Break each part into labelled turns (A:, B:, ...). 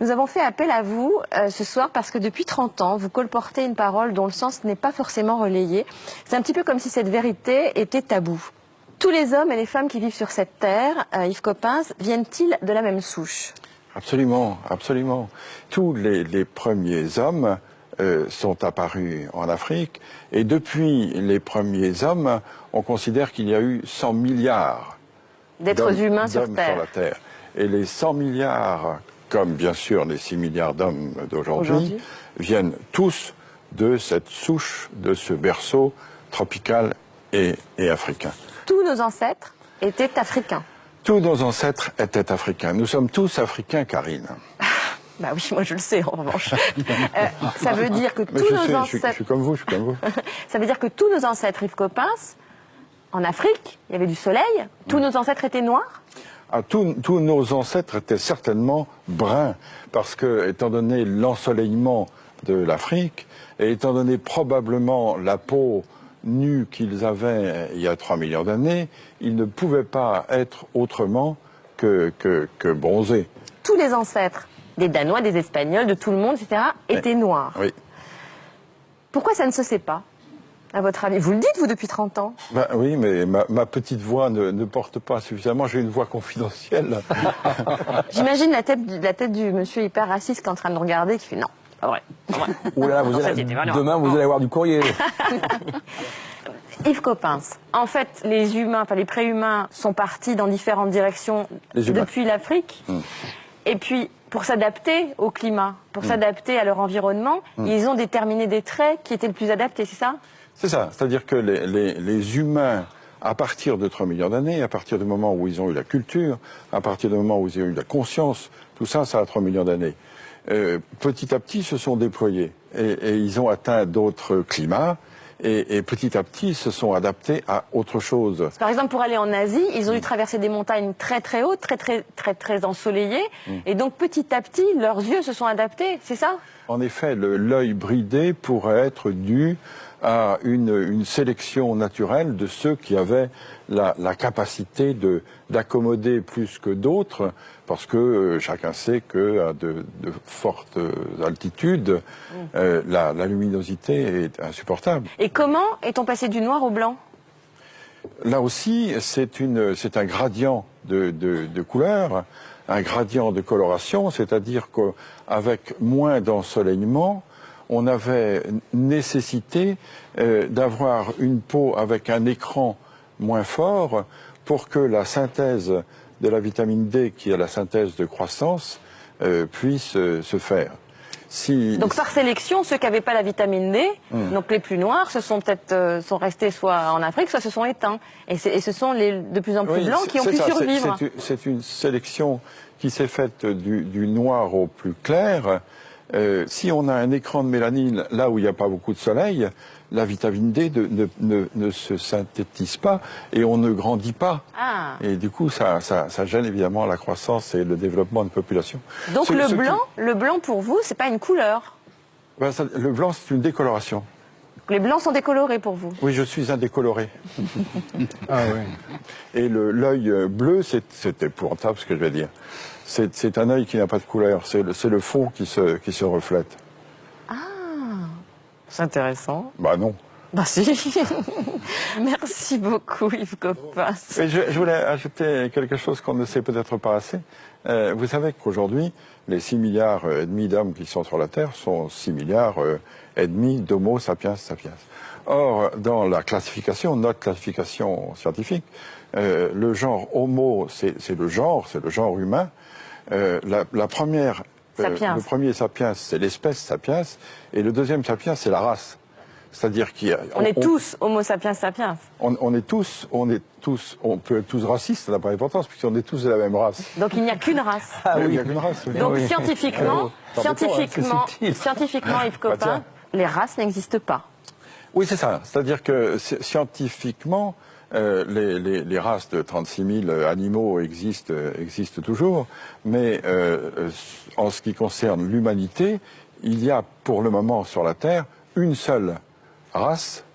A: Nous avons fait appel à vous ce soir parce que depuis 30 ans, vous colportez une parole dont le sens n'est pas forcément relayé. C'est un petit peu comme si cette vérité était taboue. Tous les hommes et les femmes qui vivent sur cette terre, Yves Coppens, viennent-ils de la même souche?
B: Absolument, absolument. Tous les premiers hommes sont apparus en Afrique et depuis les premiers hommes, on considère qu'il y a eu 100 milliards
A: d'êtres humains sur
B: la Terre. Et les 100 milliards, comme bien sûr les 6 milliards d'hommes d'aujourd'hui, viennent tous de cette souche, de ce berceau tropical et africain.
A: Tous nos ancêtres étaient africains.
B: Tous nos ancêtres étaient africains. Nous sommes tous africains, Karine.
A: Bah oui, moi je le sais en revanche. Ça veut dire que tous nos ancêtres...
B: Je suis comme vous, je suis comme vous.
A: Ça veut dire que tous nos ancêtres, Yves Coppens, en Afrique, il y avait du soleil, tous nos ancêtres étaient noirs?
B: Tous nos ancêtres étaient certainement bruns, parce que, étant donné l'ensoleillement de l'Afrique, et étant donné probablement la peau nue qu'ils avaient il y a 3 millions d'années, ils ne pouvaient pas être autrement que bronzés.
A: Tous les ancêtres, des Danois, des Espagnols, de tout le monde, etc., étaient noirs.
B: Oui.
A: Pourquoi ça ne se sait pas, à votre avis? Vous le dites, vous, depuis 30 ans.
B: Ben oui, mais ma petite voix ne porte pas suffisamment. J'ai une voix confidentielle.
A: J'imagine la tête du monsieur hyper raciste qui est en train de nous regarder, qui fait non, pas vrai.
C: Ouh là, demain, vous allez avoir du courrier.
A: Yves Coppens, en fait, les humains, enfin les préhumains sont partis dans différentes directions depuis l'Afrique. Et puis, pour s'adapter au climat, pour s'adapter à leur environnement, ils ont déterminé des traits qui étaient le plus adaptés, c'est ça?
B: C'est ça, c'est-à-dire que les humains, à partir de 3 millions d'années, à partir du moment où ils ont eu la culture, à partir du moment où ils ont eu la conscience, tout ça, ça a 3 millions d'années. Petit à petit, se sont déployés et ils ont atteint d'autres climats. Et petit à petit, se sont adaptés à autre chose.
A: Par exemple, pour aller en Asie, ils ont dû traverser des montagnes très très hautes, très ensoleillées. Et donc, petit à petit, leurs yeux se sont adaptés, c'est ça?
B: En effet, l'œil bridé pourrait être dû à une sélection naturelle de ceux qui avaient la capacité d'accommoder plus que d'autres, parce que chacun sait qu'à de fortes altitudes, la luminosité est insupportable.
A: Et comment est-on passé du noir au blanc?
B: Là aussi, c'est un gradient de couleur, un gradient de coloration, c'est-à-dire qu'avec moins d'ensoleillement, on avait nécessité d'avoir une peau avec un écran moins fort pour que la synthèse de la vitamine D, qui est la synthèse de croissance, puisse se faire.
A: Donc par sélection, ceux qui n'avaient pas la vitamine D, donc les plus noirs, sont restés soit en Afrique, soit se sont éteints. Et ce sont les de plus en plus blancs qui ont pu survivre.
B: C'est une sélection qui s'est faite du noir au plus clair. Si on a un écran de mélanine là où il n'y a pas beaucoup de soleil, la vitamine D ne se synthétise pas et on ne grandit pas. Et du coup, ça gêne évidemment la croissance et le développement de population.
A: Donc le blanc pour vous, c'est pas une couleur?
B: Le blanc, c'est une décoloration.
A: Les blancs sont décolorés pour vous?
B: Oui, je suis un décoloré.
C: Ah oui.
B: Et l'œil bleu, c'est épouvantable ce que je vais dire. C'est un œil qui n'a pas de couleur, c'est le fond qui se reflète.
A: Ah, c'est intéressant.
B: Bah non.
A: Bah si. Merci beaucoup Yves Coppens.
B: Et je voulais ajouter quelque chose qu'on ne sait peut-être pas assez. Vous savez qu'aujourd'hui, les 6 milliards et demi d'hommes qui sont sur la Terre sont 6 milliards et demi d'Homo sapiens sapiens. Or, dans la classification, notre classification scientifique, le genre Homo, c'est le genre humain. Le premier sapiens, c'est l'espèce sapiens, et le deuxième sapiens, c'est la race. C'est-à-dire
A: on est tous Homo sapiens sapiens.
B: On peut être tous racistes, ça n'a pas d'importance, puisqu'on est tous de la même race.
A: Donc il n'y a qu'une race.
B: Il n'y a qu'une race. Oui.
A: Donc scientifiquement, Yves Coppens, les races n'existent pas.
B: Oui, c'est ça. C'est-à-dire que scientifiquement, les races de 36 000 animaux existent toujours, mais en ce qui concerne l'humanité, il y a pour le moment sur la Terre une seule race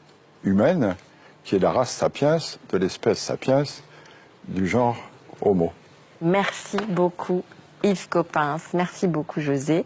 B: humaine, qui est la race sapiens, de l'espèce sapiens, du genre Homo.
A: Merci beaucoup Yves Coppens. Merci beaucoup, José.